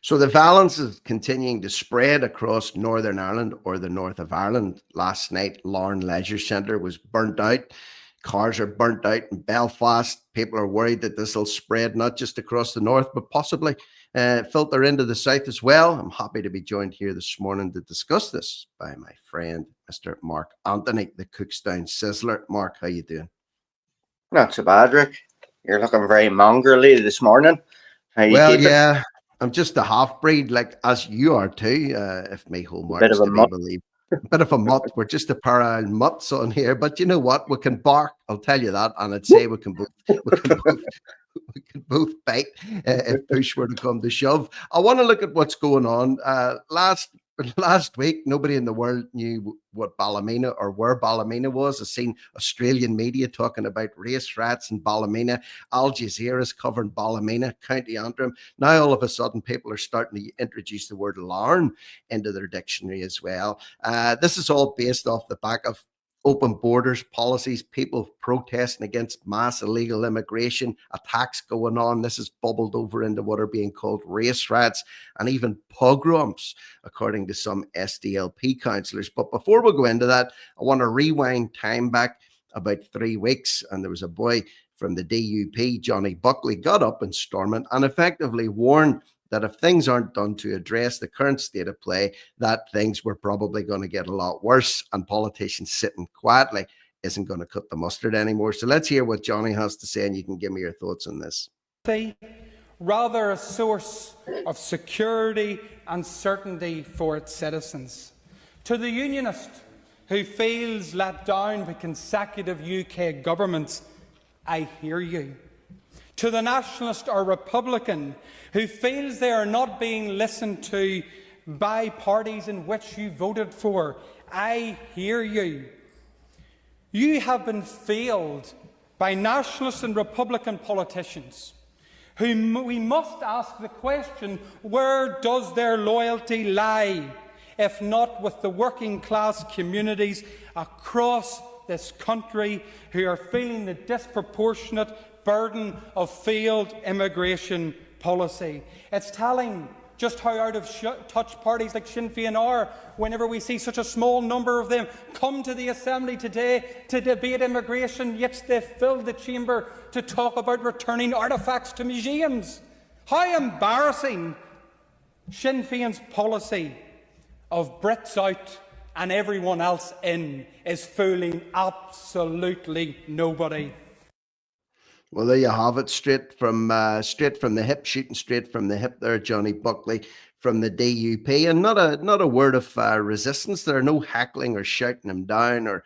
So the violence is continuing to spread across Northern Ireland or the north of Ireland. Last night, Larne Leisure Centre was burnt out. Cars are burnt out in Belfast. People are worried that this will spread not just across the north, but possibly filter into the south as well. I'm happy to be joined here this morning to discuss this by my friend, Mr. Mark Anthony, the Cookstown Sizzler. Mark, how you doing? Not so bad, Rick. You're looking very mongrelly this morning. How you Well, keeping? yeah, I'm just a half breed, like as you are too, if my A bit hallmark's of a to be mutt. believed. A bit of a mutt. We're just a pair of mutts on here, but you know what? We can bark. I'll tell you that, and I'd say we can both we can both bite if push were to come to shove. I want to look at what's going on. Last week, nobody in the world knew what Ballymena or where Ballymena was. I've seen Australian media talking about race riots in Ballymena. Al Jazeera's covering Ballymena, County Antrim. Now, all of a sudden, people are starting to introduce the word Larne into their dictionary as well. This is all based off the back of open borders policies, people protesting against mass illegal immigration, attacks going on. This has bubbled over into what are being called race riots and even pogroms, according to some SDLP councillors. But before we go into that, I want to rewind time back about 3 weeks, and there was a boy from the DUP, Johnny Buckley, got up in Stormont and effectively warned that if things aren't done to address the current state of play, that things were probably going to get a lot worse, and politicians sitting quietly isn't going to cut the mustard anymore. So let's hear what Johnny has to say, and you can give me your thoughts on this. Rather a source of security and certainty for its citizens. To the unionist who feels let down by consecutive UK governments, I hear you. To the nationalist or Republican who feels they are not being listened to by parties in which you voted for, I hear you. You have been failed by nationalist and Republican politicians whom we must ask the question, where does their loyalty lie, if not with the working class communities across this country who are feeling the disproportionate burden of failed immigration policy. It's telling just how out of touch parties like Sinn Féin are whenever we see such a small number of them come to the Assembly today to debate immigration, yet they've filled the chamber to talk about returning artefacts to museums. How embarrassing Sinn Féin's policy of Brits out and everyone else in is fooling absolutely nobody. Well, there you have it, straight from the hip, shooting straight from the hip there, Johnny Buckley from the DUP, and not a word of resistance. There are no heckling or shouting him down, or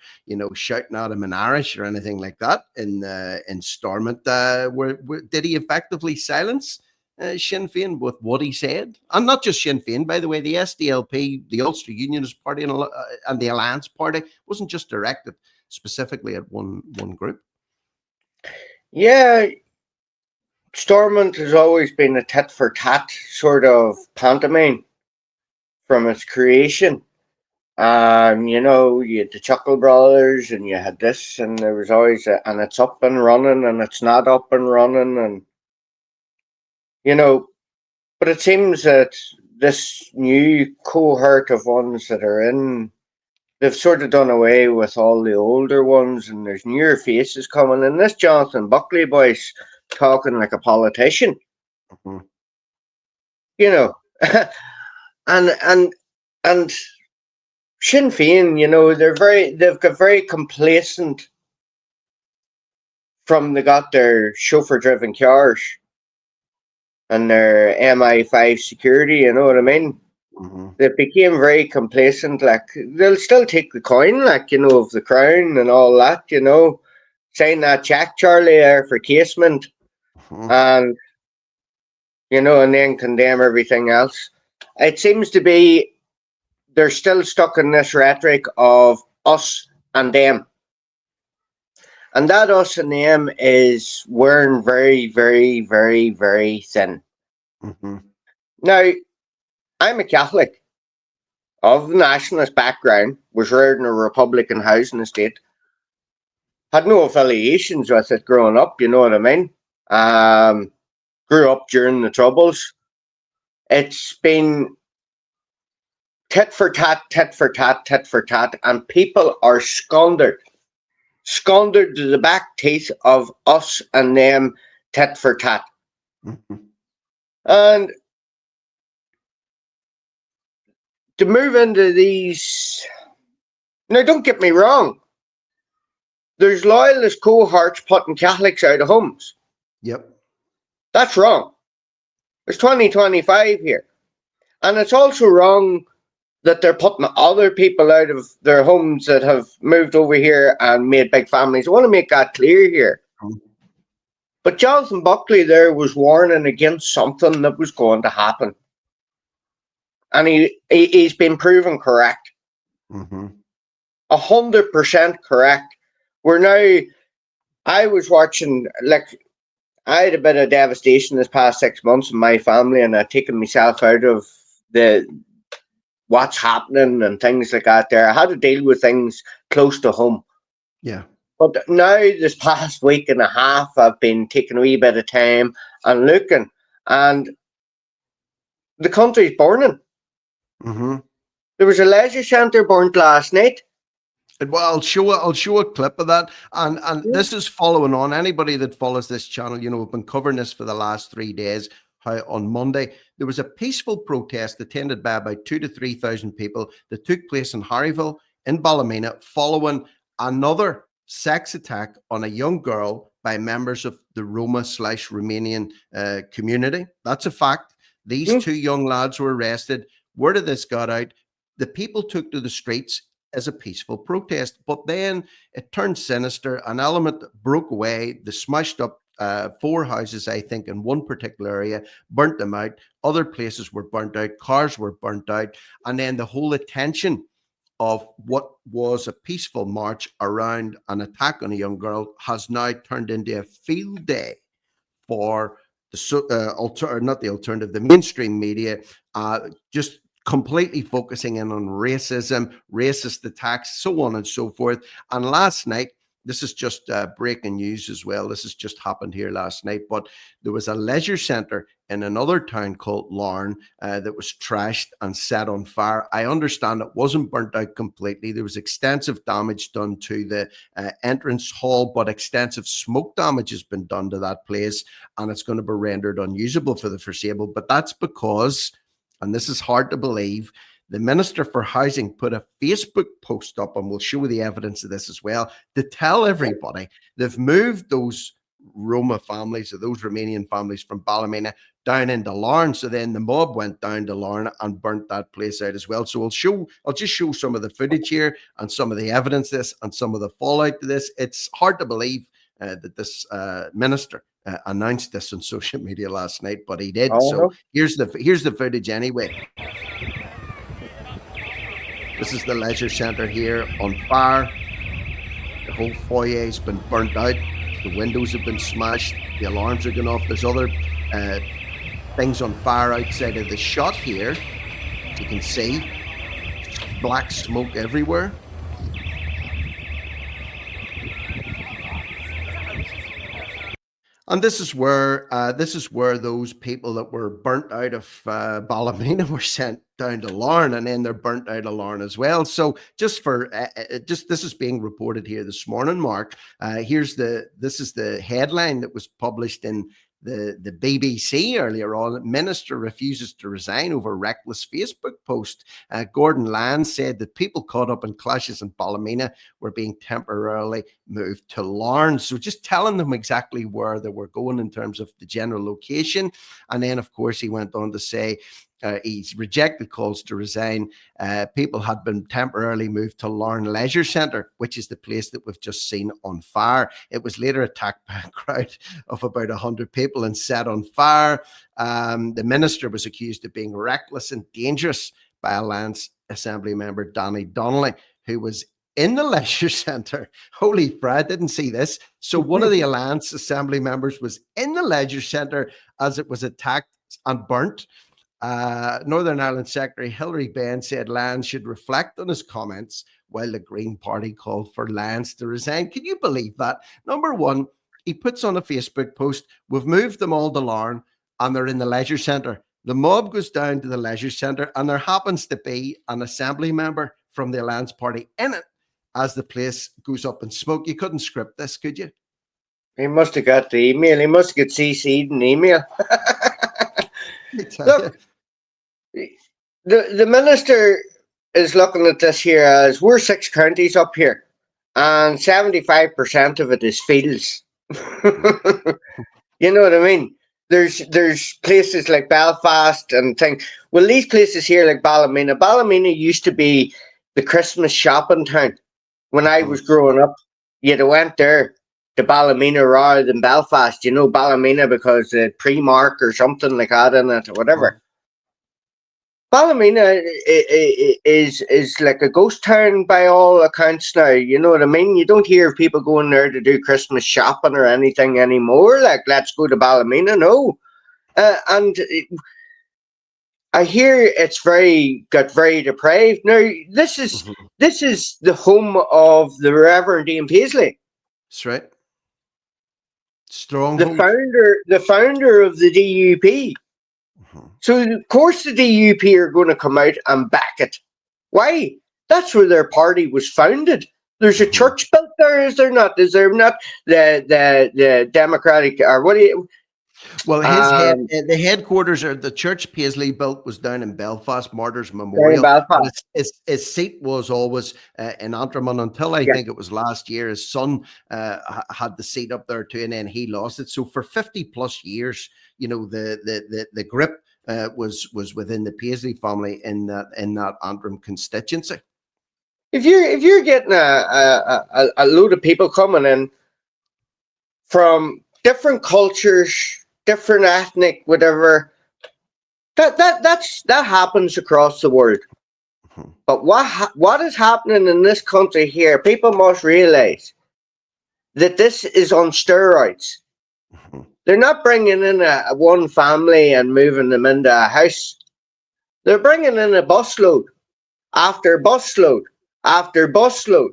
shouting at him in Irish or anything like that. In Stormont, did he effectively silence Sinn Féin with what he said? And not just Sinn Féin, by the way. The SDLP, the Ulster Unionist Party, and the Alliance Party wasn't just directed specifically at one group. Yeah, Stormont has always been a tit-for-tat sort of pantomime from its creation. You had the Chuckle Brothers, and you had this, and there was always and it's up and running, and it's not up and running, and but it seems that this new cohort of ones that are in, they've sort of done away with all the older ones, and there's newer faces coming. And this Jonathan Buckley boy's talking like a politician, Mm-hmm. and Sinn Féin, they've got very complacent from they got their chauffeur-driven cars and their MI5 security. You know what I mean? Mm-hmm. They became very complacent. Like, they'll still take the coin, like, of the crown and all that. Sign that check, Charlie, there for casement, Mm-hmm. and and then condemn everything else. It seems to be they're still stuck in this rhetoric of us and them. And that us and them is wearing very, very, very, very thin. Mm-hmm. Now, I'm a Catholic of nationalist background, was reared in a Republican housing estate, had no affiliations with it growing up, you know what I mean? Grew up during the Troubles. It's been tit for tat, tit for tat, tit for tat, and people are squandered to the back teeth of us and them tit for tat. Mm-hmm. And to move into these, now don't get me wrong, there's loyalist cohorts putting Catholics out of homes. Yep. That's wrong. It's 2025 here. And it's also wrong that they're putting other people out of their homes that have moved over here and made big families. I want to make that clear here. But Jonathan Buckley there was warning against something that was going to happen. And he's been proven correct. 100% correct. We're now, I was watching, like, I had a bit of devastation this past 6 months in my family, and I've taken myself out of the what's happening and things like that there. I had to deal with things close to home. Yeah. But now, this past week and a half, I've been taking a wee bit of time and looking, and the country's burning. There was a leisure centre burnt last night. Well, I'll show a clip of that, and this is following on. Anybody that follows this channel, you know, we've been covering this for the last 3 days. How on Monday there was a peaceful protest attended by about 2,000 to 3,000 people that took place in Harryville in Ballymena, following another sex attack on a young girl by members of the Roma/Romanian community. That's a fact. These two young lads were arrested. Word of this got out. The people took to the streets as a peaceful protest, but then it turned sinister. An element broke away. They smashed up 4 houses, I think, in one particular area, burnt them out. Other places were burnt out. Cars were burnt out. And then the whole attention of what was a peaceful march around an attack on a young girl has now turned into a field day for the mainstream media, just completely focusing in on racism, racist attacks, so on and so forth. And last night, this is just breaking news as well. This has just happened here last night, but there was a leisure centre in another town called Larne that was trashed and set on fire. I understand it wasn't burnt out completely. There was extensive damage done to the entrance hall, but extensive smoke damage has been done to that place, and it's going to be rendered unusable for the foreseeable. But that's because, and this is hard to believe, the Minister for Housing put a Facebook post up, and we'll show the evidence of this as well, to tell everybody they've moved those Roma families, or those Romanian families, from Ballymena down into Larne. So then the mob went down to Larne and burnt that place out as well. So I'll just show some of the footage here and some of the evidence of this and some of the fallout to this. It's hard to believe that this minister announced this on social media last night, but he did. So here's the footage anyway. This is the leisure centre here on fire. The whole foyer has been burnt out. The windows have been smashed. The alarms are going off. There's other things on fire outside of the shop here. As you can see, black smoke everywhere. And this is where those people that were burnt out of Ballymena were sent down to Larne, and then they're burnt out of Larne as well. So just for this is being reported here this morning, Mark. This is the headline that was published in the BBC earlier on. Minister refuses to resign over reckless Facebook post. Gordon Land said that people caught up in clashes in Ballymena were being temporarily moved to Larne. So just telling them exactly where they were going in terms of the general location. And then, of course, he went on to say he's rejected calls to resign. People had been temporarily moved to Larne Leisure Centre, which is the place that we've just seen on fire. It was later attacked by a crowd of about 100 people and set on fire. The minister was accused of being reckless and dangerous by Alliance Assembly member Danny Donnelly, who was in the leisure centre. Holy Fred, didn't see this. So one of the Alliance Assembly members was in the leisure centre as it was attacked and burnt. Northern Ireland Secretary Hilary Benn said Lyons should reflect on his comments, while the Green Party called for Lyons to resign. Can you believe that? Number one, he puts on a Facebook post, we've moved them all to Larne and they're in the leisure centre. The mob goes down to the leisure centre, and there happens to be an assembly member from the Alliance Party in it as the place goes up in smoke. You couldn't script this, could you? He must have got the email. He must get CC'd in email. Look, the minister is looking at this here as we're 6 counties up here, and 75% of it is fields. You know what I mean? There's places like Belfast and things. Well, these places here like Ballymena. Ballymena used to be the Christmas shopping town when I was growing up. You'd have went there to Ballymena rather than Belfast. You know Ballymena because the Primark or something like that in it or whatever. Ballymena is like a ghost town by all accounts now. You know what I mean? You don't hear of people going there to do Christmas shopping or anything anymore. Like, let's go to Ballymena. No. And I hear it's got very depraved. Now, this is the home of the Reverend Ian Paisley. That's right. Stronghold. The founder of the DUP. So, of course, the DUP are going to come out and back it. Why? That's where their party was founded. There's a church built there, is there not? Is there not the Democratic, or what do you... Well, the headquarters, or the church Paisley built, was down in Belfast, Martyrs Memorial. Belfast. His seat was always in Antrim, and until I think it was last year, his son had the seat up there too, and then he lost it. So for 50 plus years, you know, the grip was within the Paisley family in that Antrim constituency. If you're getting a load of people coming in from different cultures, different ethnic, whatever, that happens across the world. But what is happening in this country here? People must realize that this is on steroids. They're not bringing in a one family and moving them into a house. They're bringing in a busload after busload after busload.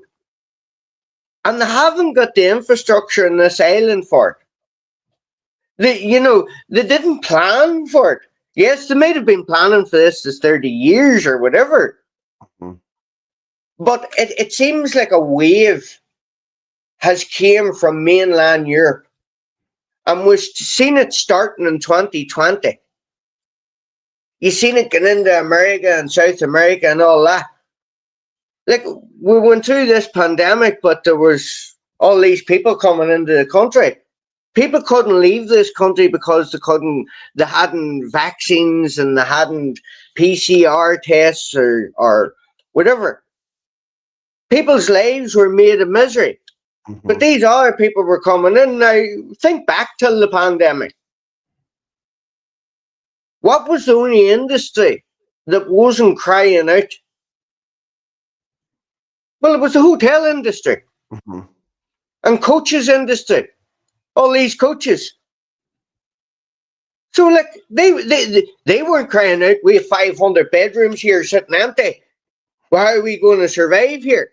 And they haven't got the infrastructure in this island for it. They didn't plan for it. Yes, they might have been planning for this as 30 years or whatever. But it seems like a wave has came from mainland Europe. And we've seen it starting in 2020. You've seen it get into America and South America and all that. Like, we went through this pandemic, but there was all these people coming into the country. People couldn't leave this country because they hadn't vaccines and they hadn't PCR tests or whatever. People's lives were made a misery. But these other people were coming in. Now, think back till the pandemic. What was the only industry that wasn't crying out? Well, it was the hotel industry and coaches industry. All these coaches. So, like, they weren't crying out. We have 500 bedrooms here sitting empty. Well, how are we going to survive here?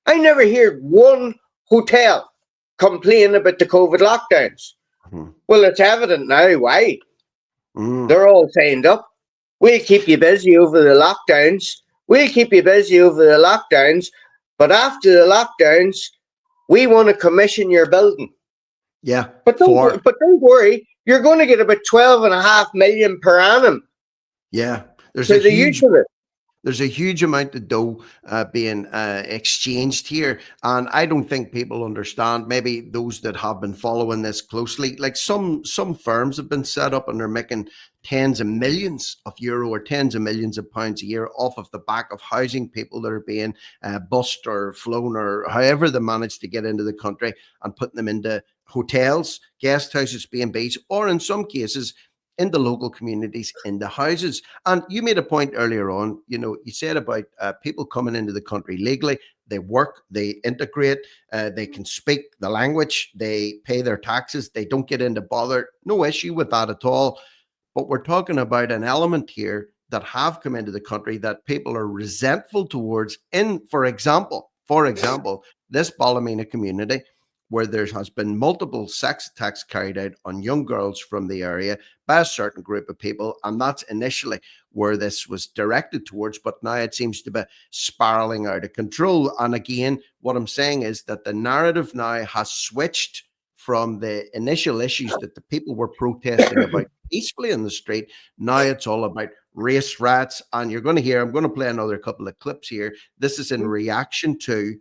I never heard one hotel complain about the COVID lockdowns. Well, it's evident now why. They're all signed up. We'll keep you busy over the lockdowns. We'll keep you busy over the lockdowns. But after the lockdowns, we want to commission your building. Yeah. But don't worry. You're going to get about 12.5 million per annum. Yeah. There's a huge amount of dough being exchanged here. And I don't think people understand, maybe those that have been following this closely, like some firms have been set up and they're making tens of millions of euro or tens of millions of pounds a year off of the back of housing people that are being bussed or flown or however they manage to get into the country, and putting them into hotels, guest houses, B&Bs, or in some cases in the local communities, in the houses. And you made a point earlier on, you said about people coming into the country legally. They work, they integrate, they can speak the language, they pay their taxes, they don't get into bother. No issue with that at all. But we're talking about an element here that have come into the country that people are resentful towards. For example, this Ballymena community, where there has been multiple sex attacks carried out on young girls from the area by a certain group of people. And that's initially where this was directed towards, but now it seems to be spiraling out of control. And again, what I'm saying is that the narrative now has switched from the initial issues that the people were protesting about peacefully in the street. Now it's all about race riots. And you're going to hear, I'm going to play another couple of clips here. This is in reaction to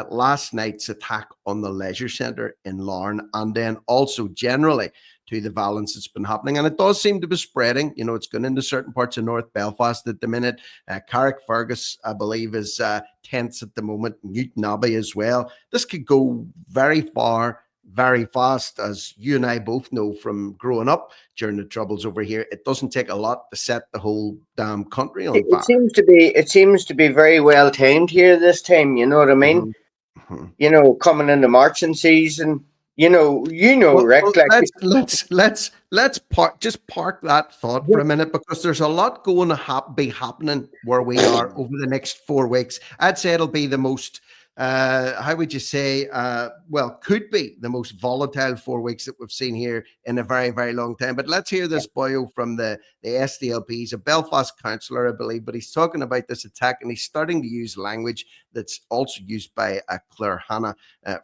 last night's attack on the leisure centre in Larne, and then also generally to the violence that's been happening. And it does seem to be spreading. You know, it's gone into certain parts of North Belfast at the minute. Carrickfergus, I believe, is tense at the moment. Newtonabbey as well. This could go very far, very fast, as you and I both know from growing up during the Troubles over here. It doesn't take a lot to set the whole damn country on fire. It seems to be very well tamed here this time. You know what I mean? Mm-hmm. You know, coming into marching season. You know, Rick. Well, Like, let's park that thought for a minute, because there's a lot going to be happening where we are over the next 4 weeks. I'd say it'll be the most how would you say, could be the most volatile 4 weeks that we've seen here in a very, very long time. But let's hear this bio from the SDLP. He's a Belfast councillor, I believe, but he's talking about this attack, and he's starting to use language that's also used by Claire Hanna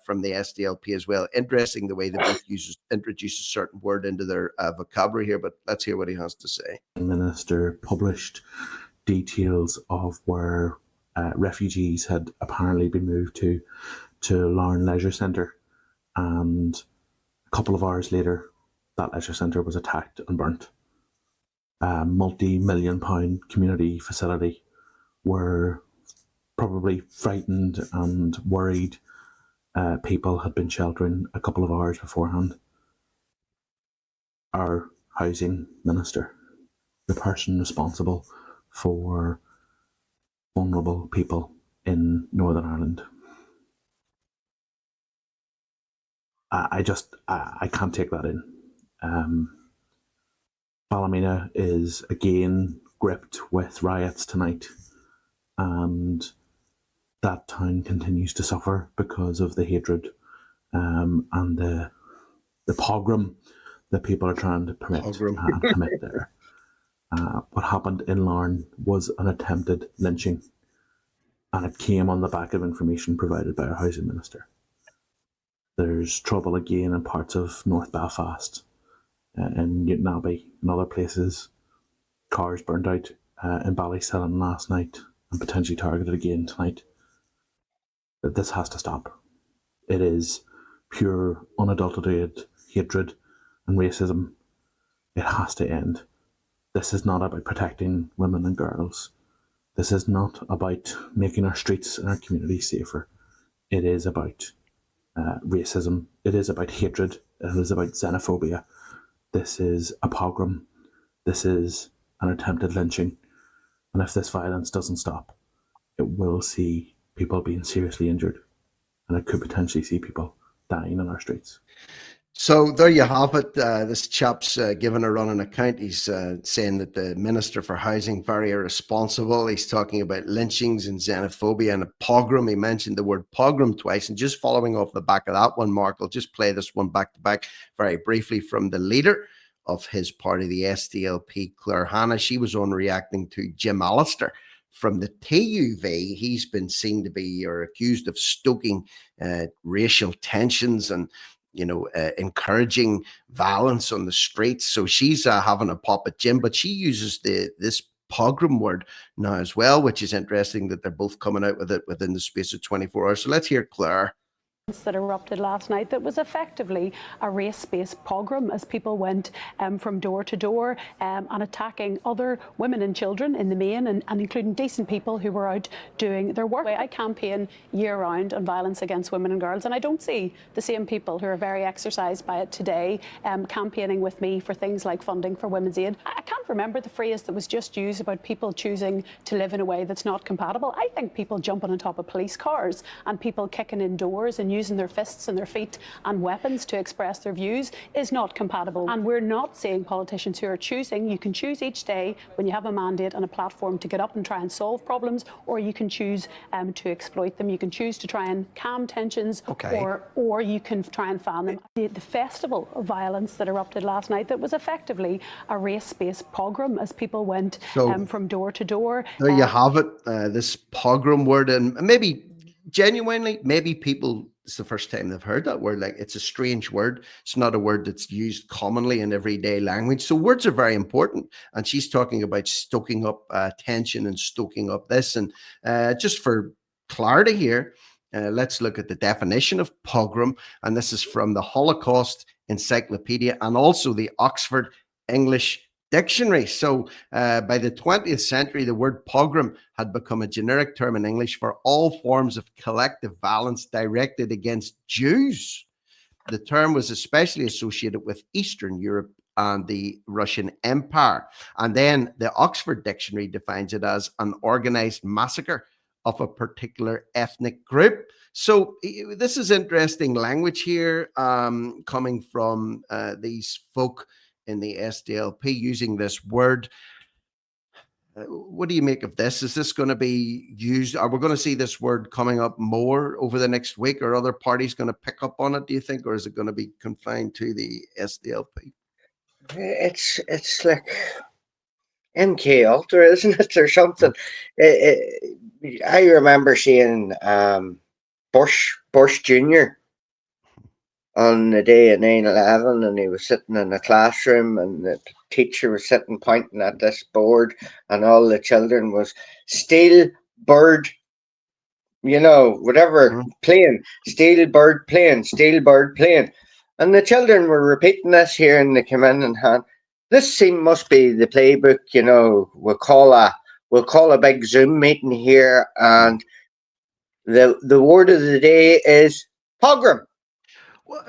from the SDLP as well. Interesting the way they both introduce a certain word into their vocabulary here, but let's hear what he has to say. The Minister published details of where refugees had apparently been moved to Larne Leisure Centre, and a couple of hours later that leisure centre was attacked and burnt. A multi-million-pound community facility where probably frightened and worried people had been sheltering a couple of hours beforehand. Our housing minister, the person responsible for vulnerable people in Northern Ireland, I can't take that in. Ballymena is again gripped with riots tonight, and that town continues to suffer because of the hatred and the pogrom that people are trying to permit and commit there. What happened in Larne was an attempted lynching, and it came on the back of information provided by our housing minister. There's trouble again in parts of North Belfast, in Newtonabbey and other places. Cars burned out in Ballyshannon last night and potentially targeted again tonight. This has to stop. It is pure, unadulterated hatred and racism. It has to end. This is not about protecting women and girls. This is not about making our streets and our communities safer. It is about racism. It is about hatred. It is about xenophobia. This is a pogrom. This is an attempted lynching. And if this violence doesn't stop, it will see people being seriously injured, and it could potentially see people dying in our streets. So there you have it. This chap's given a running account. He's saying that the Minister for Housing very irresponsible. He's talking about lynchings and xenophobia and a pogrom. He mentioned the word pogrom twice. And just following off the back of that one, Mark, I'll just play this one back to back very briefly from the leader of his party, the SDLP, Claire Hanna. She was on reacting to Jim Allister from the TUV. He's been seen to be or accused of stoking racial tensions and encouraging violence on the streets. So she's having a pop at Jim, but she uses this pogrom word now as well, which is interesting that they're both coming out with it within the space of 24 hours. So let's hear Claire. That erupted last night that was effectively a race-based pogrom as people went from door to door and attacking other women and children in the main, and including decent people who were out doing their work. I campaign year-round on violence against women and girls, and I don't see the same people who are very exercised by it today campaigning with me for things like funding for Women's Aid. I can't remember the phrase that was just used about people choosing to live in a way that's not compatible. I think people jumping on top of police cars and people kicking in doors and using their fists and their feet and weapons to express their views is not compatible. And we're not seeing politicians who are choosing. You can choose each day when you have a mandate and a platform to get up and try and solve problems, or you can choose to exploit them. You can choose to try and calm tensions, or you can try and fan them. The festival of violence that erupted last night, that was effectively a race-based pogrom as people went from door to door. There you have it, this pogrom word, and maybe genuinely, maybe people, it's the first time they've heard that word. Like, it's a strange word. It's not a word that's used commonly in everyday language. So words are very important. And she's talking about stoking up tension and stoking up this. And just for clarity here, let's look at the definition of pogrom. And this is from the Holocaust Encyclopedia and also the Oxford English Dictionary. So by the 20th century, the word pogrom had become a generic term in English for all forms of collective violence directed against Jews. The term was especially associated with Eastern Europe and the Russian Empire. And then the Oxford Dictionary defines it as an organized massacre of a particular ethnic group. So this is interesting language here, coming from these folk in the SDLP using this word. What do you make of this? Is this going to be used? Are we going to see this word coming up more over the next week? Are other parties going to pick up on it, do you think? Or is it going to be confined to the SDLP? It's like MK Ultra, isn't it, or something? I remember seeing Bush Jr. on the day of 9/11, and he was sitting in a classroom, and the teacher was sitting pointing at this board, and all the children was steel bird, whatever plane, steel bird plane, steel bird plane. And the children were repeating this here, and they came in and had, this must be the playbook, we'll call a big Zoom meeting here, and the word of the day is pogrom. Well,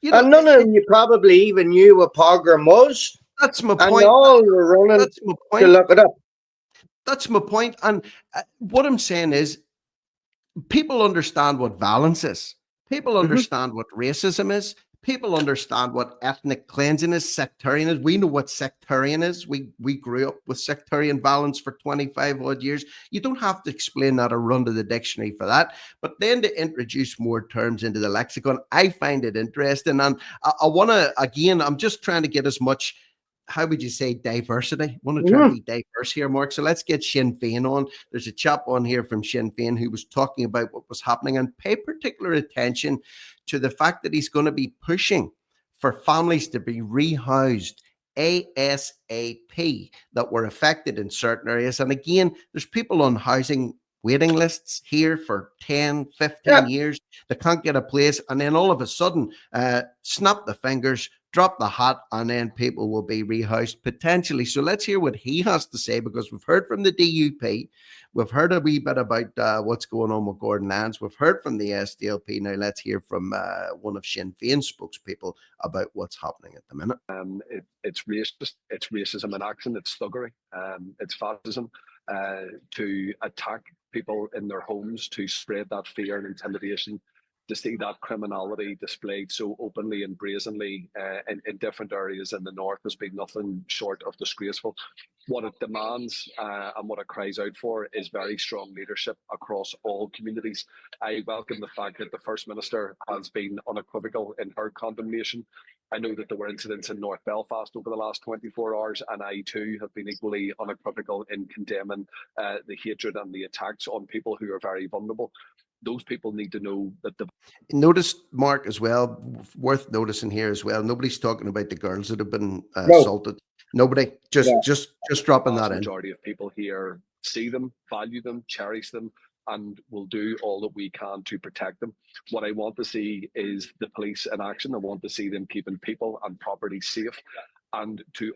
and none of you probably even knew what pogrom was. That's my and point. all were running to look it up. That's my point. And what I'm saying is, people understand what violence is. People understand what racism is. People understand what ethnic cleansing is, sectarian is. We know what sectarian is. We grew up with sectarian violence for 25 odd years. You don't have to explain that or run to the dictionary for that. But then to introduce more terms into the lexicon, I find it interesting. And I want to, again, I'm just trying to get as much, how would you say, diversity? I want to try and be diverse here, Mark. So let's get Sinn Féin on. There's a chap on here from Sinn Féin who was talking about what was happening, and pay particular attention to the fact that he's going to be pushing for families to be rehoused ASAP that were affected in certain areas. And again, there's people on housing waiting lists here for 10, 15 years. They can't get a place. And then all of a sudden, snap the fingers, drop the hat, and then people will be rehoused potentially. So let's hear what he has to say, because we've heard from the DUP. We've heard a wee bit about what's going on with Gordon Lyons. We've heard from the SDLP. Now let's hear from one of Sinn Féin's spokespeople about what's happening at the minute. It's racist. It's racism in action. It's thuggery. It's fascism. To attack people in their homes, to spread that fear and intimidation, to see that criminality displayed so openly and brazenly in different areas in the north has been nothing short of disgraceful. What it demands and what it cries out for is very strong leadership across all communities. I welcome the fact that the First Minister has been unequivocal in her condemnation. I know that there were incidents in North Belfast over the last 24 hours, and I too have been equally unequivocal in condemning the hatred and the attacks on people who are very vulnerable. Those people need to know that Notice, Mark, as well, worth noticing here as well, nobody's talking about the girls that have been assaulted. Nobody, just dropping that in. The majority of people here see them, value them, cherish them, and will do all that we can to protect them. What I want to see is the police in action. I want to see them keeping people and property safe. And to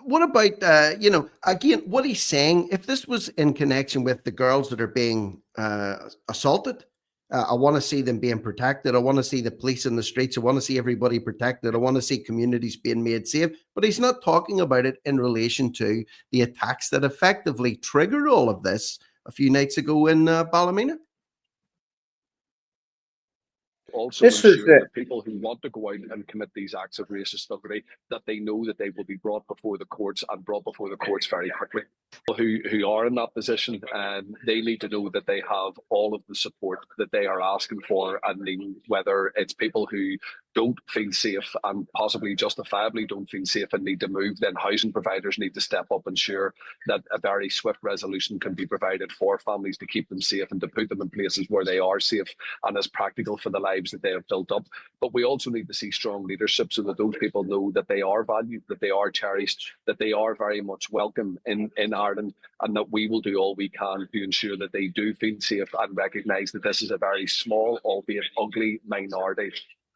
what about again, what he's saying, if this was in connection with the girls that are being assaulted, I want to see them being protected. I want to see the police in the streets. I want to see everybody protected. I want to see communities being made safe. But he's not talking about it in relation to the attacks that effectively triggered all of this a few nights ago in Ballymena. Also ensure that people who want to go out and commit these acts of racist thuggery, that they know that they will be brought before the courts, and brought before the courts very quickly. People who are in that position, they need to know that they have all of the support that they are asking for, and whether it's people who don't feel safe and possibly justifiably don't feel safe and need to move, then housing providers need to step up and ensure that a very swift resolution can be provided for families to keep them safe and to put them in places where they are safe and as practical for the lives that they have built up. But we also need to see strong leadership so that those people know that they are valued, that they are cherished, that they are very much welcome in Ireland, and that we will do all we can to ensure that they do feel safe and recognise that this is a very small, albeit ugly, minority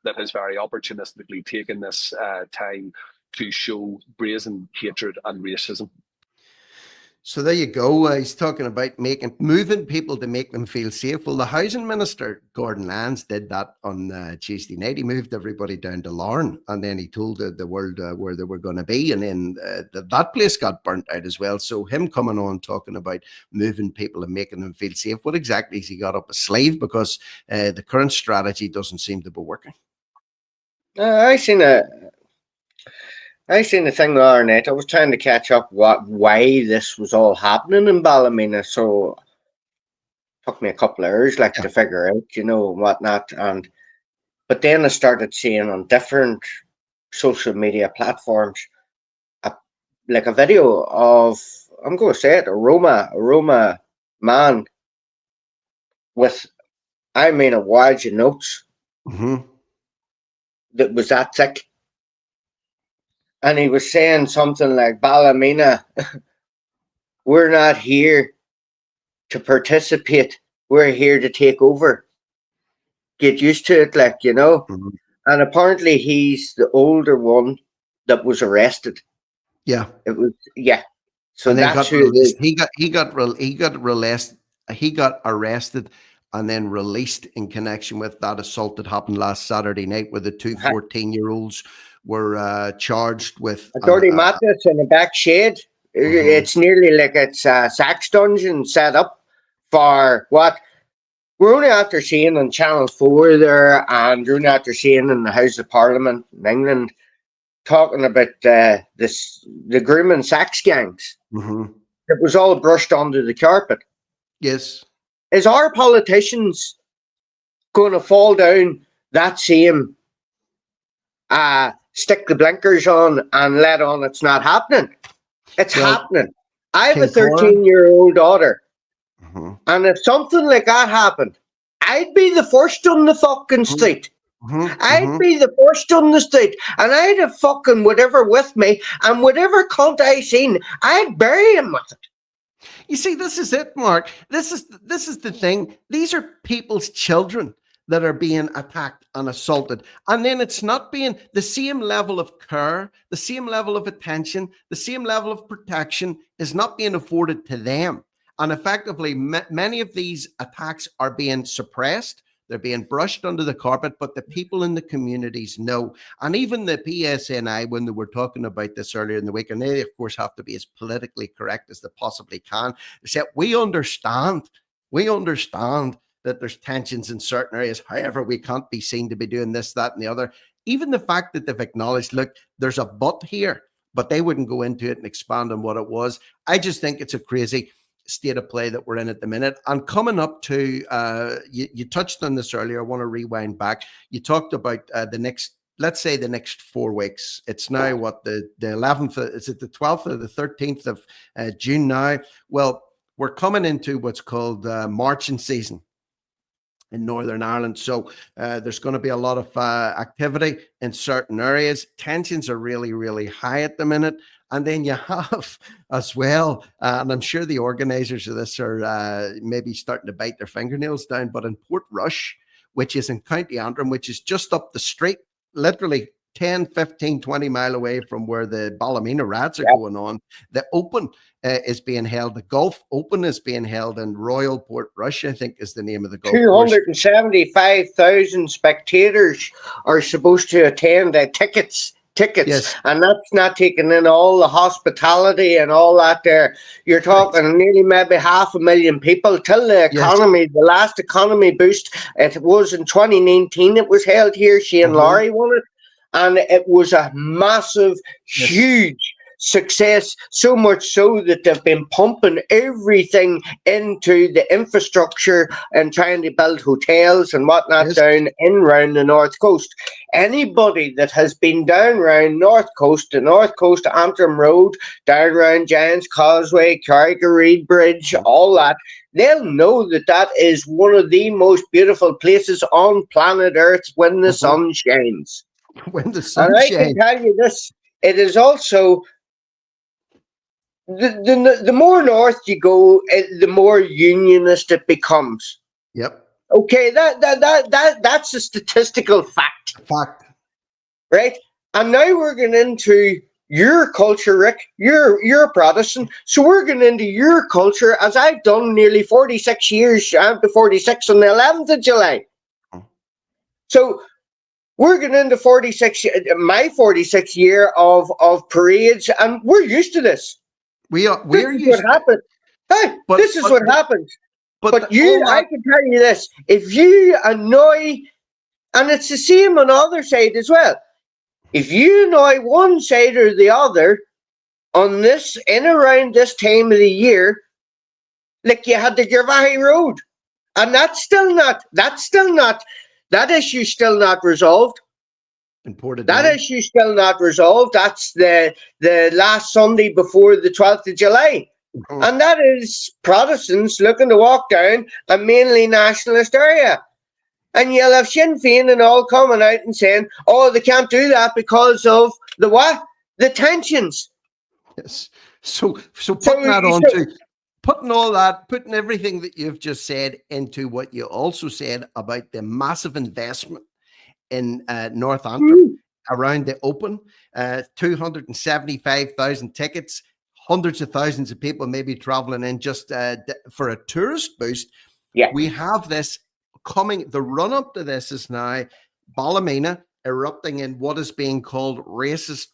that has very opportunistically taken this time to show brazen hatred and racism. So there you go. He's talking about moving people to make them feel safe. Well, the housing minister, Gordon Lyons, did that on Tuesday night. He moved everybody down to Larne, and then he told the world where they were going to be, and then that place got burnt out as well. So him coming on talking about moving people and making them feel safe, what exactly has he got up his sleeve? Because the current strategy doesn't seem to be working. I seen a thing the other night. I was trying to catch up why this was all happening in Ballymena, so it took me a couple of hours to figure out, whatnot. But then I started seeing on different social media platforms a video of, I'm going to say it, a Roma man with, a wad of notes that was that thick. And he was saying something like, Ballymena, we're not here to participate. We're here to take over. Get used to it, And apparently he's the older one that was arrested. Yeah. It was, So and that's who released. He got arrested and then released in connection with that assault that happened last Saturday night, where the two 14-year-olds were charged with a dirty mattress in a back shed. It's nearly like it's a sex dungeon set up for what we're only after seeing on Channel 4 there, and we're only after seeing in the House of Parliament in England talking about the grooming sex gangs. It was all brushed under the carpet. Yes. Is our politicians going to fall down that same stick the blinkers on and let on it's not happening? It's happening. I have a 13-year-old daughter, and if something like that happened, I'd be the first on the fucking street. I'd be the first on the street, and I'd have fucking whatever with me, and whatever cunt I seen, I'd bury him with it. You see, this is it, Mark. This is the thing. These are people's children that are being attacked and assaulted. And then it's not being the same level of care, the same level of attention, the same level of protection is not being afforded to them. And effectively, many of these attacks are being suppressed. They're being brushed under the carpet, but the people in the communities know. And even the PSNI, when they were talking about this earlier in the week, and they, of course, have to be as politically correct as they possibly can, they said, we understand that there's tensions in certain areas. However, we can't be seen to be doing this, that, and the other. Even the fact that they've acknowledged, look, there's a but here, but they wouldn't go into it and expand on what it was. I just think it's a crazy state of play that we're in at the minute. And coming up to, you touched on this earlier, I want to rewind back. You talked about the next 4 weeks. It's now what, the 11th, is it the 12th or the 13th of June now? Well, we're coming into what's called marching season in Northern Ireland. So there's going to be a lot of activity in certain areas. Tensions are really, really high at the minute. And then you have as well, and I'm sure the organisers of this are maybe starting to bite their fingernails down, but in Portrush, which is in County Antrim, which is just up the street, literally 10, 15, 20 mile away from where the Ballymena riots are going on. The Open is being held. The Gulf Open is being held in Royal Portrush, I think is the name of the golf course. 275,000 spectators are supposed to attend. Tickets, Yes. and that's not taking in all the hospitality and all that there. You're talking nearly maybe 500,000 people till the economy, the last economy boost. It was in 2019 it was held here. Shane Lowry won it, and it was a massive, huge success, so much so that they've been pumping everything into the infrastructure and trying to build hotels and whatnot down in round the north coast. Anybody that has been down round the north coast Antrim Road, down round Giants Causeway, Carrigareed Bridge, all that, they'll know that that is one of the most beautiful places on planet Earth when the sun shines. When the sun shines. And I can tell you this, it is also the more north you go, the more unionist it becomes. Yep. Okay, that's a statistical fact. Right? And now we're going into your culture, Rick. You're a Protestant, so we're going into your culture, as I've done nearly 46 years. I'm 46 on the 11th of July. So we're going into my 46th year of parades, and we're used to this. We're used what happens. Hey, this is what happens. But you, I can tell you this: if you annoy, and it's the same on the other side as well. If you annoy one side or the other on this in around this time of the year, like you had the Gervais Road, and that issue's still not resolved. That issue's still not resolved. That's the last Sunday before the 12th of July. And that is Protestants looking to walk down a mainly nationalist area. And you'll have Sinn Féin and all coming out and saying, oh, they can't do that because of the what? The tensions. Yes. So putting that on to putting everything that you've just said into what you also said about the massive investment in North Antrim around the Open, 275,000 tickets, hundreds of thousands of people maybe traveling in just for a tourist boost. Yeah, we have this coming. The run up to this is now Ballymena erupting in what is being called race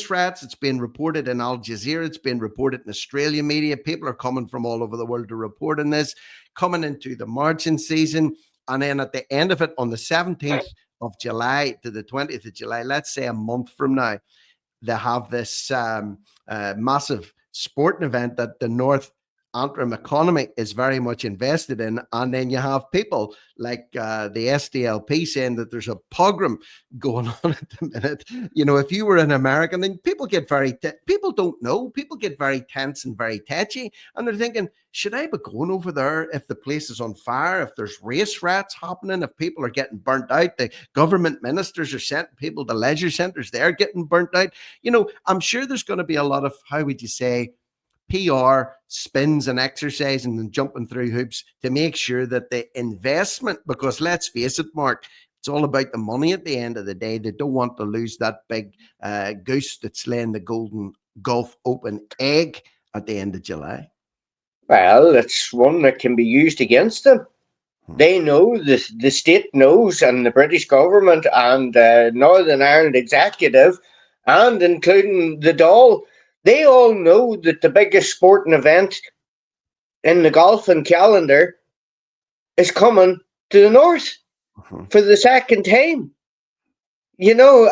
riots. It's been reported in Al Jazeera. It's been reported in Australian media. People are coming from all over the world to report on this, coming into the marching season. And then at the end of it, on the 17th of July to the 20th of July, let's say a month from now, they have this massive sporting event that the North Antrim economy is very much invested in. And then you have people like the SDLP saying that there's a pogrom going on at the minute. You know, if you were an American, then people get people don't know. People get very tense and very tetchy. And they're thinking, should I be going over there if the place is on fire, if there's race riots happening, if people are getting burnt out, the government ministers are sending people to leisure centres, they're getting burnt out. You know, I'm sure there's going to be a lot of, how would you say, PR spins and exercising and jumping through hoops to make sure that the investment, because let's face it, Mark, it's all about the money at the end of the day. They don't want to lose that big goose that's laying the golden Gulf Open egg at the end of July. Well, it's one that can be used against them. They know, the state knows, and the British government and Northern Ireland executive, and including the Dáil, they all know that the biggest sporting event in the golfing calendar is coming to the north for the second time. You know,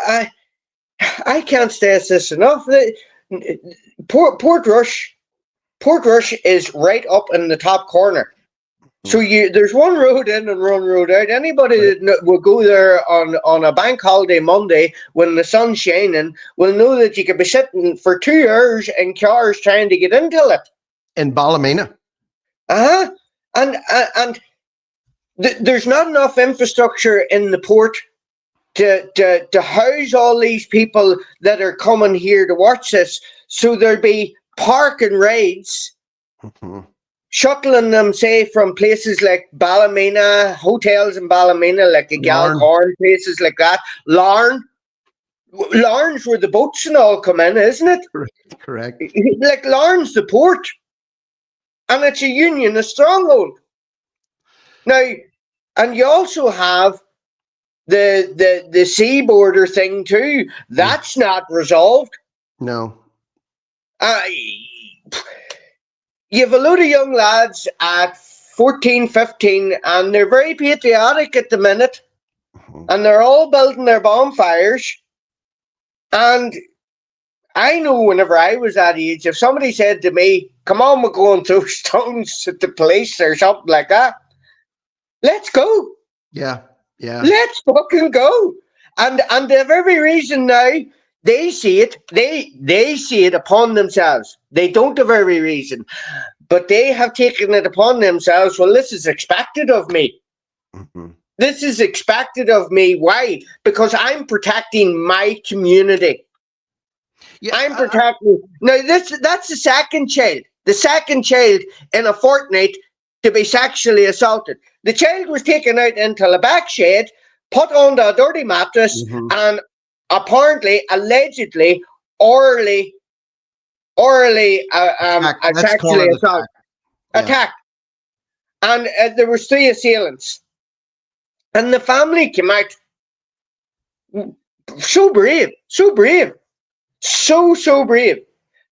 I can't stress this enough. Portrush is right up in the top corner. So there's one road in and one road out. Anybody that will go there on a bank holiday Monday when the sun's shining will know that you could be sitting for 2 hours in cars trying to get into it. In Ballymena. And there's not enough infrastructure in the port to house all these people that are coming here to watch this. So there'll be parking rides. Shuttling them, say, from places like Ballymena, hotels in Ballymena, like a Galcorn, places like that, Larne, Larne's where the boats and all come in, isn't it? Correct. Like Larne's the port, and it's a unionist stronghold. Now, and you also have the sea border thing too. That's not resolved. No. You have a load of young lads at 14, 15, and they're very patriotic at the minute, and they're all building their bonfires. And I know whenever I was that age, if somebody said to me, "Come on, we're going to throw stones at the police," or something like that, let's go. Yeah. Let's fucking go. And they have every reason now. They see it. They see it upon themselves. They don't have every reason, but they have taken it upon themselves. Well, this is expected of me. This is expected of me. Why? Because I'm protecting my community. Yeah, I'm protecting. Now, that's the second child. The second child in a fortnight to be sexually assaulted. The child was taken out into the back shed, put on a dirty mattress, and apparently, allegedly, orally sexually assaulted. Attacked. And there was 3 assailants. And the family came out so brave so brave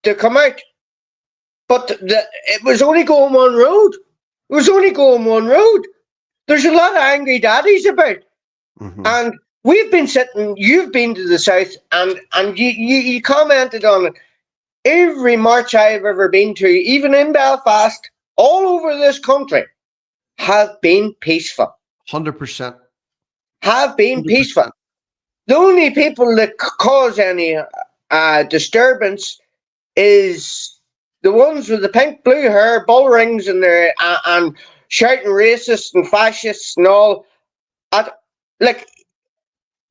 to come out. But it was only going one road. It was only going one road. There's a lot of angry daddies about. And we've been sitting, you've been to the south, and you commented on it. Every march I've ever been to, even in Belfast, all over this country, have been peaceful. 100%. Have been 100%. Peaceful. The only people that cause any disturbance is the ones with the pink blue hair, bull rings, and their and shouting racist and fascists and all. Like,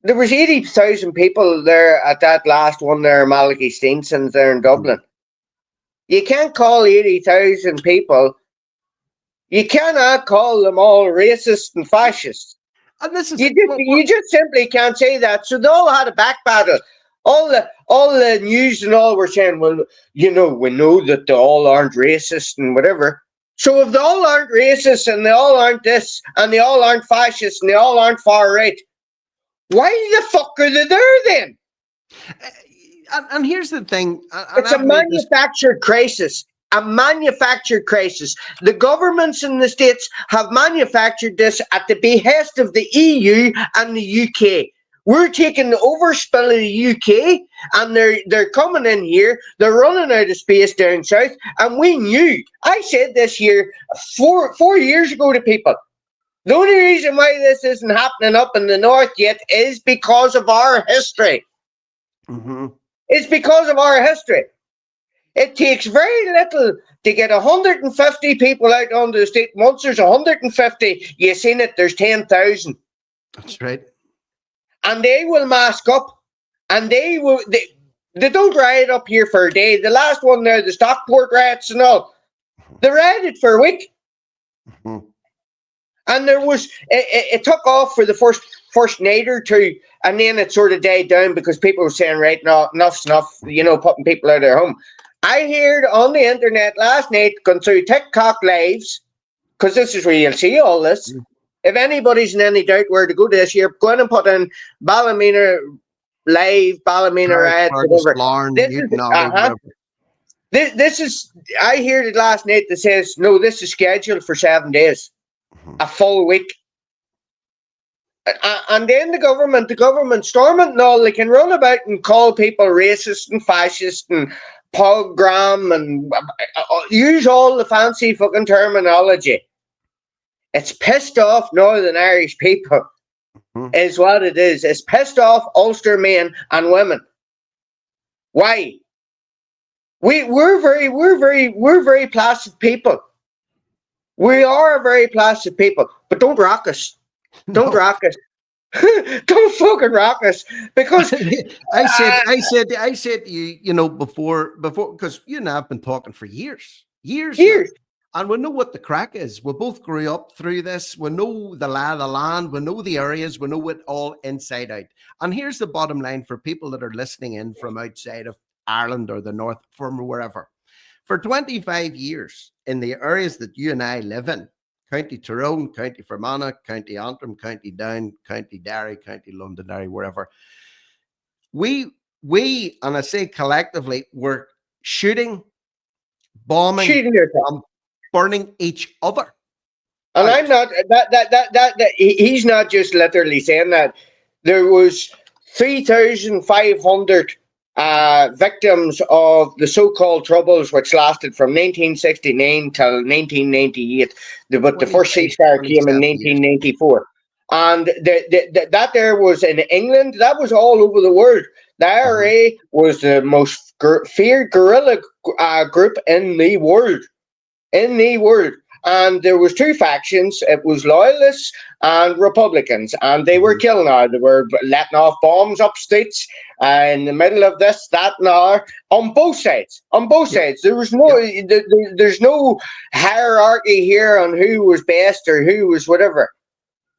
there was 80,000 people there at that last one there, Malachy Steenson's there in Dublin. You can't call 80,000 people. You cannot call them all racist and fascists. And this is you just simply can't say that. So they all had a back battle. All the news and all were saying, well, we know that they all aren't racist and whatever. So if they all aren't racist and they all aren't this and they all aren't fascist and they all aren't far right, why the fuck are they there then? And here's the thing. It's a manufactured crisis. A manufactured crisis. The governments in the States have manufactured this at the behest of the EU and the UK. We're taking the overspill of the UK, and they're coming in here. They're running out of space down south, and we knew. I said this here 4 years ago to people. The only reason why this isn't happening up in the north yet is because of our history. It's because of our history. It takes very little to get 150 people out on the street. Once there's 150, you seen it, there's 10,000. That's right. And they will mask up, and they don't riot up here for a day. The last one there, the Stockport riots and all, they rioted for a week. And there was, it took off for the first night or two, and then it sort of died down because people were saying, right, no, enough's enough, putting people out of their home. I heard on the internet last night, going through TikTok lives, because this is where you'll see all this. If anybody's in any doubt where to go this year, go in and put in Ballymena live, Ballymena riot, whatever. Larne, this is, I heard it last night that says, no, this is scheduled for 7 days, a full week. And then the government, Stormont and all, they can run about and call people racist and fascist and pogrom and use all the fancy fucking terminology. It's pissed off Northern Irish people, is what it is. It's pissed off Ulster men and women. Why? We're very placid people. We are very placid people, but don't rock us. Don't rock us. Don't fucking rock us, because I said to you, before, because you and I have been talking for years. And we know what the crack is. We both grew up through this. We know the lie of the land. We know the areas. We know it all inside out. And here's the bottom line for people that are listening in from outside of Ireland or the north, from wherever. For 25 years, in the areas that you and I live in, County Tyrone, County Fermanagh, County Antrim, County Down, County Derry, County Londonderry, wherever, we, and I say collectively, were shooting, bombing, Shooting yourself. burning each other. And out. I'm not he's not just literally saying that. There was 3,500 victims of the so-called Troubles, which lasted from 1969 till 1998. But the first 25, ceasefire came in 27 years. 1994. And that there was in England, that was all over the world. The IRA was the most feared guerrilla group in the world. In the world. And there was two factions. It was loyalists and Republicans, and they were killing now. They were letting off bombs up streets in the middle of this, that, and other, on both sides. On both sides, there was no, there's no hierarchy here on who was best or who was whatever.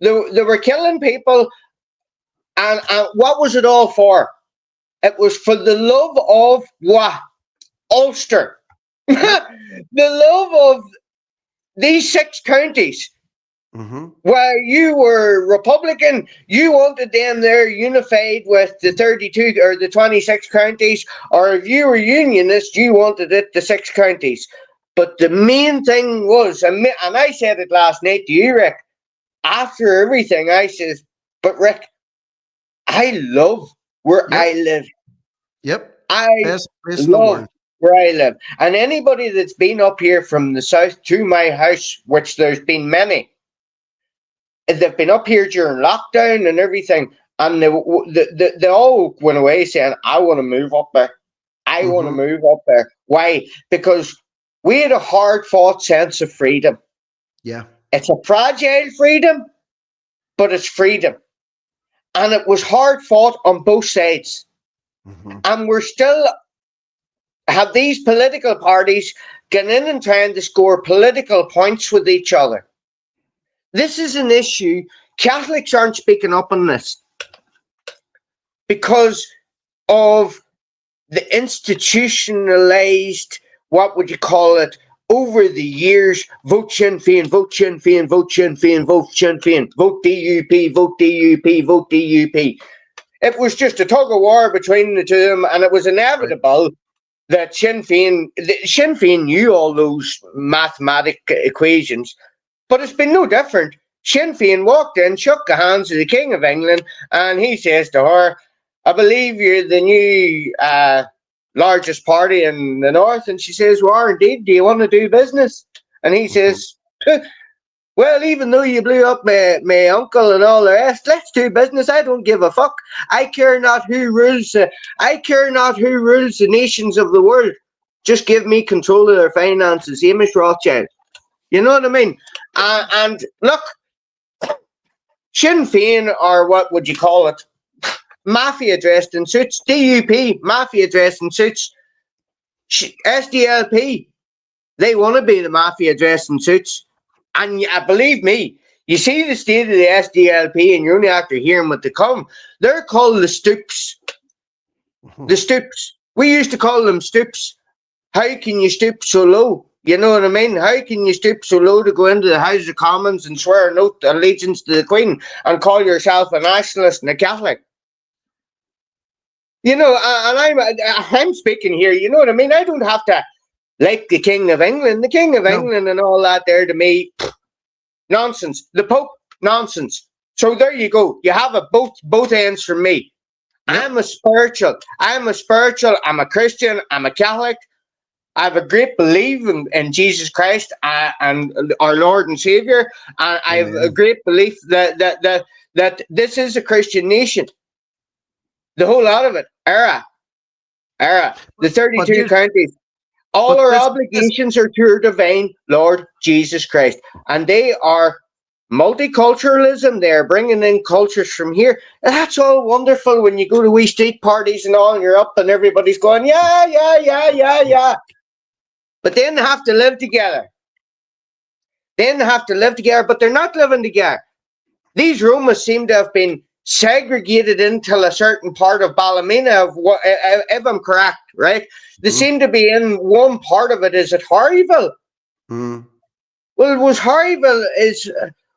They were killing people, and what was it all for? It was for the love of what? Ulster. The love of these 6 counties. While you were Republican, you wanted them there unified with the 32 or the 26 counties, or if you were Unionist, you wanted it the 6 counties. But the main thing was, and I said it last night to you, Rick, after everything, I says, but Rick, I love where I live. I love where I live. And anybody that's been up here from the south to my house, which there's been many, they've been up here during lockdown and everything, and they all went away saying, I want to move up there. I want to move up there. Why? Because we had a hard-fought sense of freedom. Yeah. It's a fragile freedom, but it's freedom. And it was hard-fought on both sides. And we're still have these political parties getting in and trying to score political points with each other. This is an issue. Catholics aren't speaking up on this because of the institutionalized, what would you call it, over the years, vote Sinn Féin, vote Sinn Féin, vote Sinn Féin, vote Sinn Féin, vote DUP, vote DUP, vote DUP. It was just a tug of war between the two of them, and it was inevitable that Sinn Féin knew all those mathematic equations, but it's been no different. Sinn Féin walked in, shook the hands of the King of England, and he says to her, I believe you're the new largest party in the north. And she says, well, indeed, do you want to do business? And he says, well, even though you blew up my uncle and all the rest, let's do business. I don't give a fuck. I care not who rules. I care not who rules the nations of the world. Just give me control of their finances, Hamish Rothschild. You know what I mean? And look, Sinn Féin, or what would you call it? Mafia dressed in suits. DUP, mafia dressed in suits. SDLP, they want to be the mafia dressed in suits. And believe me, you see the state of the SDLP, and you're only after hearing what they come. They're called the Stoops. The Stoops. We used to call them Stoops. How can you stoop so low? You know what I mean? How can you stoop so low to go into the House of Commons and swear an oath of allegiance to the Queen and call yourself a nationalist and a Catholic? You know, and I'm speaking here, you know what I mean? I don't have to like the King of England. The King of England and all that there, to me, nonsense. The Pope, nonsense. So there you go. You have it both ends from me. Yep. I'm a spiritual. I'm a Christian. I'm a Catholic. I have a great belief in Jesus Christ and our Lord and Savior. And I have a great belief that this is a Christian nation. The whole lot of it. The 32 counties. All our obligations are to our divine Lord Jesus Christ. And they are multiculturalism. They're bringing in cultures from here. And that's all wonderful when you go to wee street parties and all, and you're up and everybody's going, yeah. But then they have to live together. then they have to live together, but they're not living together. These rooms seem to have been segregated into a certain part of Ballymena, if I'm correct, right? They seem to be in one part of it. Is it Horryville? Mm. Well,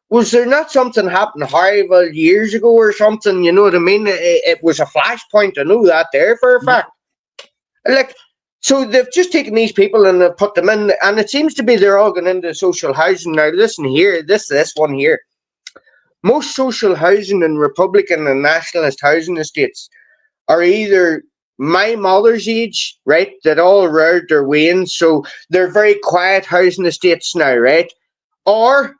was there not something happened in Horryville years ago or something? You know what I mean? It was a flashpoint. I know that there for a fact. Like, so they've just taken these people and they've put them in, and it seems to be they're all going into social housing. Now, listen here, this one here. Most social housing and Republican and nationalist housing estates are either my mother's age, right, that all rode their wains, so they're very quiet housing estates now, right? Or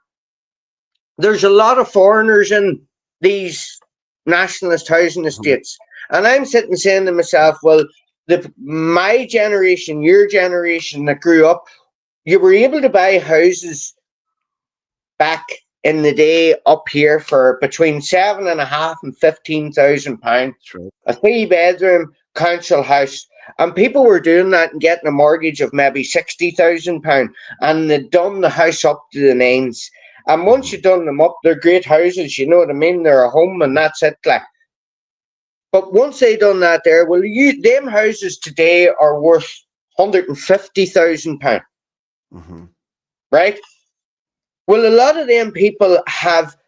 there's a lot of foreigners in these nationalist housing estates. And I'm sitting saying to myself, well, my generation, your generation that grew up, you were able to buy houses back in the day up here for between £7,500 and £15,000, True. a 3-bedroom council house, and people were doing that and getting a mortgage of maybe £60,000, and they'd done the house up to the nines. And once you've done them up, they're great houses, you know what I mean? They're a home, and that's it, like. But once they done that, there, well, them houses today are worth £150,000, right? Well, a lot of them people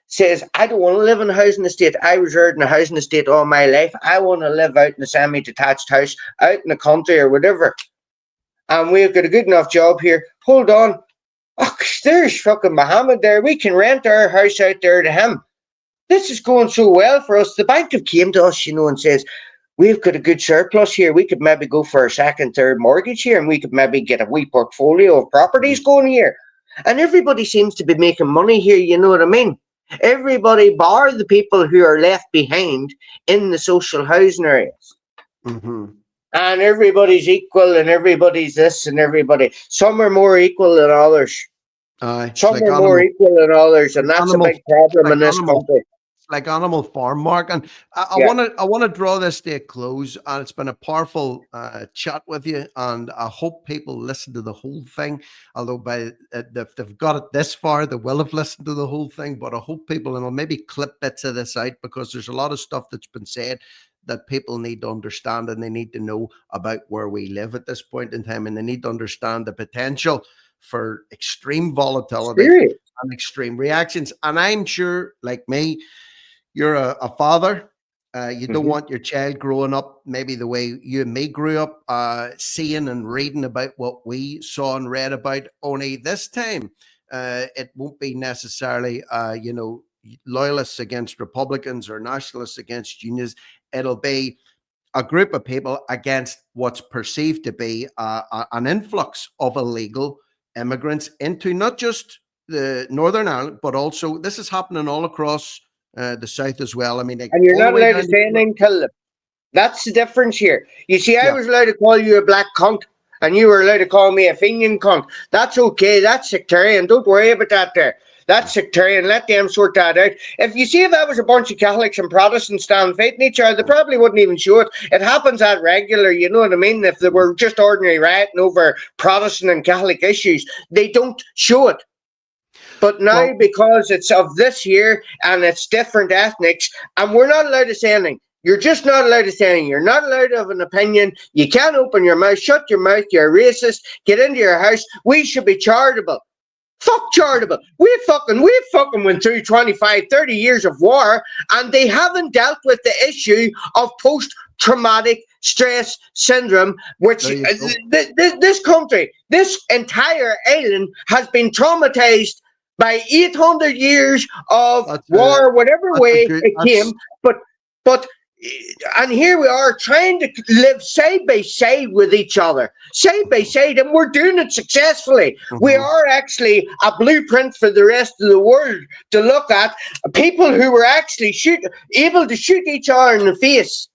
says, I don't want to live in a housing estate. I was reared in a housing estate all my life. I want to live out in a semi-detached house, out in the country or whatever. And we've got a good enough job here. Hold on. Oh, there's fucking Mohammed there. We can rent our house out there to him. This is going so well for us. The bank have came to us, you know, and says, we've got a good surplus here. We could maybe go for a second, third mortgage here, and we could maybe get a wee portfolio of properties going here. And everybody seems to be making money here, you know what I mean? Everybody, bar the people who are left behind in the social housing areas. And everybody's equal, and everybody's this, and everybody. Some are more equal than others. Some are more equal than others, and that's a big problem in this country. Like Animal Farm, Mark, and I want to draw this to a close. And it's been a powerful chat with you, and I hope people listen to the whole thing. Although if they've got it this far, they will have listened to the whole thing. But I hope people, and I'll maybe clip bits of this out, because there's a lot of stuff that's been said that people need to understand, and they need to know about where we live at this point in time, and they need to understand the potential for extreme volatility and extreme reactions. And I'm sure, like me, you're a father. You don't want your child growing up maybe the way you and me grew up, seeing and reading about what we saw and read about. Only this time, it won't be necessarily, loyalists against Republicans or nationalists against unions. It'll be a group of people against what's perceived to be an influx of illegal immigrants into not just the Northern Ireland, but also this is happening all across the south as well. I mean, and you're not allowed to say anything till them. That's the difference here. You see, I was allowed to call you a black cunt, and you were allowed to call me a Fenian cunt. That's okay. That's sectarian. Don't worry about that there. That's sectarian. Let them sort that out. If that was a bunch of Catholics and Protestants standing fighting each other, they probably wouldn't even show it. It happens that regular, you know what I mean? If they were just ordinary rioting over Protestant and Catholic issues, they don't show it. But now, because it's of this year and it's different ethnics, and we're not allowed to say anything. You're just not allowed to say anything. You're not allowed to have an opinion. You can't open your mouth. Shut your mouth. You're racist. Get into your house. We should be charitable. Fuck charitable. We fucking went through 25, 30 years of war, and they haven't dealt with the issue of post-traumatic stress syndrome, which this country, this entire island has been traumatized by 800 years of war, whatever way it came. But and here we are trying to live side by side with each other, side by side, and we're doing it successfully. We are actually a blueprint for the rest of the world to look at. People who were actually able to shoot each other in the face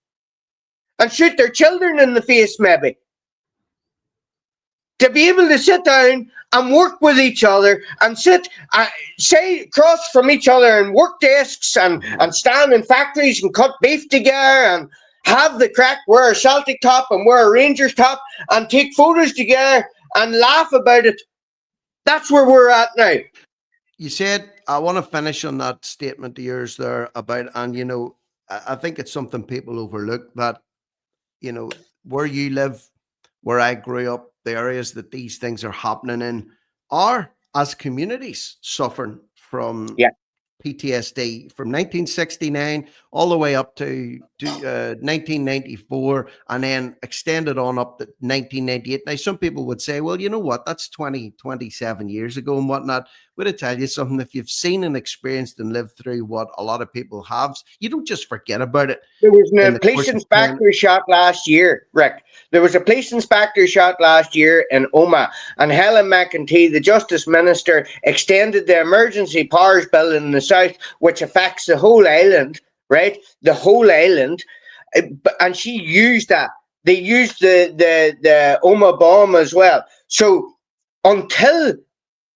and shoot their children in the face, maybe. To be able to sit down and work with each other and sit, across from each other and work desks and stand in factories and cut beef together and have the crack, wear a Celtic top and wear a Rangers top and take photos together and laugh about it. That's where we're at now. You said, I want to finish on that statement of yours there about, and you know, I think it's something people overlook that, you know, where you live, where I grew up, the areas that these things are happening in are, as communities, suffering from Yeah. PTSD from 1969 all the way up to 1994, and then extended on up to 1998. Now, some people would say, well, you know what, that's 27 years ago and whatnot. Would I tell you something? If you've seen and experienced and lived through what a lot of people have, you don't just forget about it. There was In a the police course of time. inspector shot last year, Rick. There was a police inspector shot last year in Omagh, and Helen McEntee, the Justice Minister, extended the emergency powers bill in the south, which affects the whole island, right? The whole island. And she used that. They used the Omagh bomb as well. So until,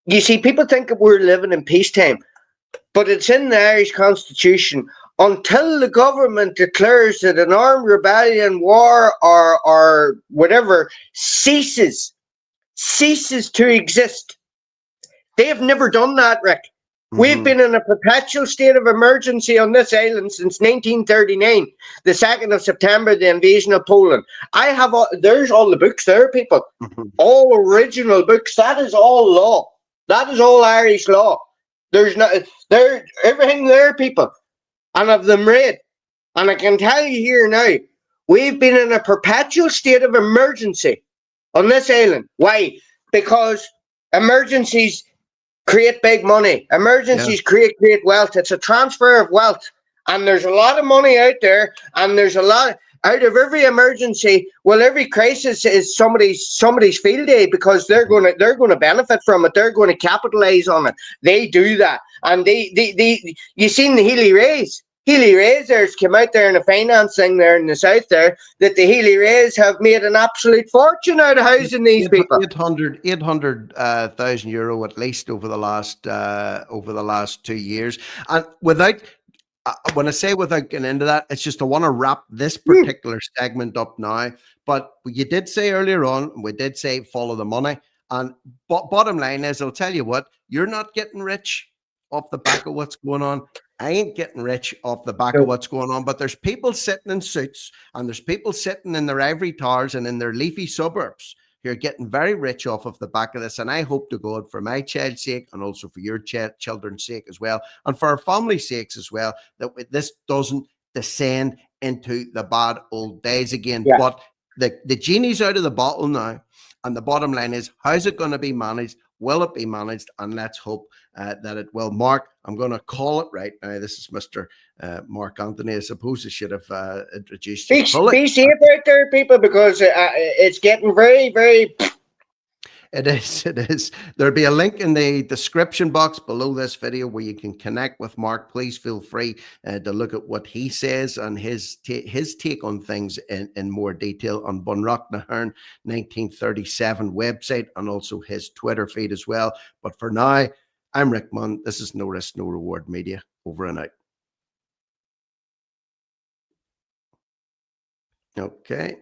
you see, people think that we're living in peacetime, but it's in the Irish Constitution. Until the government declares that an armed rebellion, war, or whatever ceases to exist. They have never done that, Rick. We've been in a perpetual state of emergency on this island since 1939, the 2nd of September, the invasion of Poland. There's all the books there, people. All original books. That is all law. That is all Irish law. There's not there everything there, people. And of them read. And I can tell you here now, we've been in a perpetual state of emergency on this island. Why? Because emergencies create big money. Emergencies create wealth. It's a transfer of wealth. And there's a lot of money out there, and there's a lot out of every emergency. Well, every crisis is somebody's field day, because they're gonna benefit from it. They're going to capitalize on it. They do that. And you seen the Healy Rays. Healy Rays there's come out there in a finance thing there in the south there, that the Healy Rays have made an absolute fortune out of housing these people. 800,000 euro at least over the last 2 years. And without, when I say without getting into that, it's just I want to wrap this particular segment up now. But you did say earlier on, we did say follow the money. And bottom line is, I'll tell you what, you're not getting rich off the back of what's going on. I ain't getting rich off the back of what's going on, but there's people sitting in suits, and there's people sitting in their ivory towers and in their leafy suburbs who are getting very rich off of the back of this. And I hope to God, for my child's sake, and also for your children's sake as well, and for our family's sakes as well, that this doesn't descend into the bad old days again. Yeah. But the genie's out of the bottle now, and the bottom line is, how's it going to be managed? Will it be managed? And let's hope that it will. Mark, I'm going to call it right now. This is Mr. Mark Anthony. I suppose I should have introduced you fully. Be safe out there, people, because it's getting very, very... It is. There'll be a link in the description box below this video where you can connect with Mark. Please feel free to look at what he says and his take on things in more detail on Bunrock na Hern 1937 website, and also his Twitter feed as well. But for now, I'm Rick Munn. This is No Risk, No Reward Media. Over and out. Okay.